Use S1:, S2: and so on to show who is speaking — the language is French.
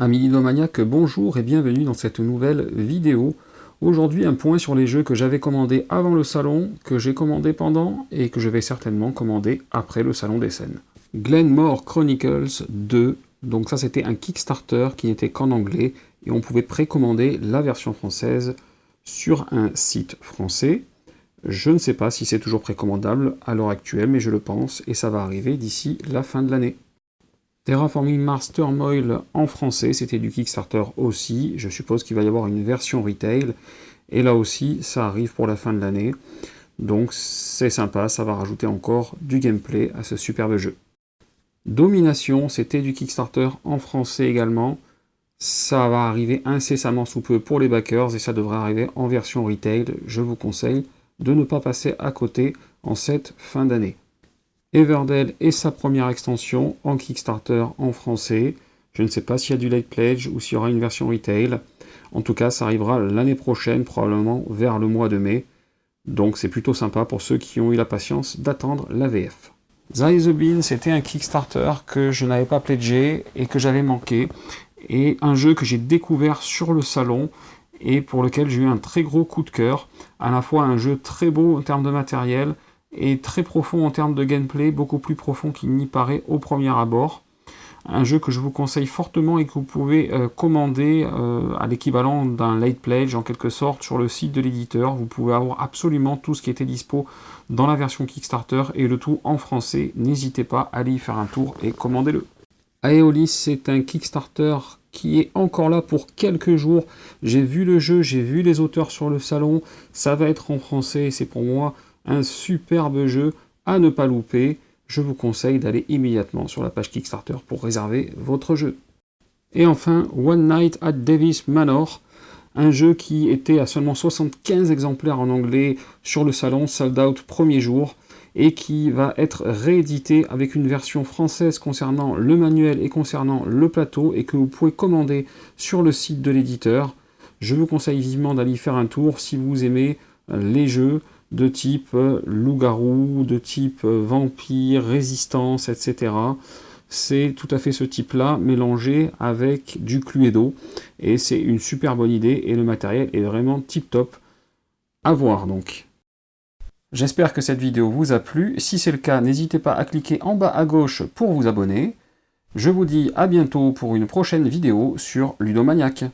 S1: Amis ludomaniaques, bonjour et bienvenue dans cette nouvelle vidéo. Aujourd'hui, un point sur les jeux que j'avais commandés avant le salon, que j'ai commandé pendant et que je vais certainement commander après le salon des scènes. Glenmore Chronicles 2, donc ça c'était un Kickstarter qui n'était qu'en anglais et on pouvait précommander la version française sur un site français. Je ne sais pas si c'est toujours précommandable à l'heure actuelle, mais je le pense et ça va arriver d'ici la fin de l'année. Terraforming Mars Turmoil en français, c'était du Kickstarter aussi. Je suppose qu'il va y avoir une version retail. Et là aussi, ça arrive pour la fin de l'année. Donc c'est sympa, ça va rajouter encore du gameplay à ce superbe jeu. Domination, c'était du Kickstarter en français également. Ça va arriver incessamment sous peu pour les backers et ça devrait arriver en version retail. Je vous conseille de ne pas passer à côté en cette fin d'année. Everdell et sa première extension en Kickstarter en français. Je ne sais pas s'il y a du late pledge ou s'il y aura une version retail. En tout cas, ça arrivera l'année prochaine, probablement vers le mois de mai. Donc c'est plutôt sympa pour ceux qui ont eu la patience d'attendre la VF. Zai the Bean, c'était un Kickstarter que je n'avais pas pledgé et que j'avais manqué. Et un jeu que j'ai découvert sur le salon et pour lequel j'ai eu un très gros coup de cœur. À la fois un jeu très beau en termes de matériel, et très profond en termes de gameplay, beaucoup plus profond qu'il n'y paraît au premier abord. Un jeu que je vous conseille fortement et que vous pouvez commander à l'équivalent d'un late pledge en quelque sorte sur le site de l'éditeur. Vous pouvez avoir absolument tout ce qui était dispo dans la version Kickstarter et le tout en français. N'hésitez pas à aller y faire un tour et commandez-le. Aeolis, c'est un Kickstarter qui est encore là pour quelques jours. J'ai vu le jeu, j'ai vu les auteurs sur le salon. Ça va être en français et c'est pour moi un superbe jeu à ne pas louper. Je vous conseille d'aller immédiatement sur la page Kickstarter pour réserver votre jeu. Et enfin, One Night at Davis Manor, un jeu qui était à seulement 75 exemplaires en anglais sur le salon, sold out premier jour, et qui va être réédité avec une version française concernant le manuel et concernant le plateau, et que vous pouvez commander sur le site de l'éditeur. Je vous conseille vivement d'aller y faire un tour si vous aimez les jeux de type loup-garou, de type vampire, résistance, etc. C'est tout à fait ce type-là, mélangé avec du Cluedo, et c'est une super bonne idée, et le matériel est vraiment tip-top. À voir donc. J'espère que cette vidéo vous a plu. Si c'est le cas, n'hésitez pas à cliquer en bas à gauche pour vous abonner. Je vous dis à bientôt pour une prochaine vidéo sur Ludomaniac.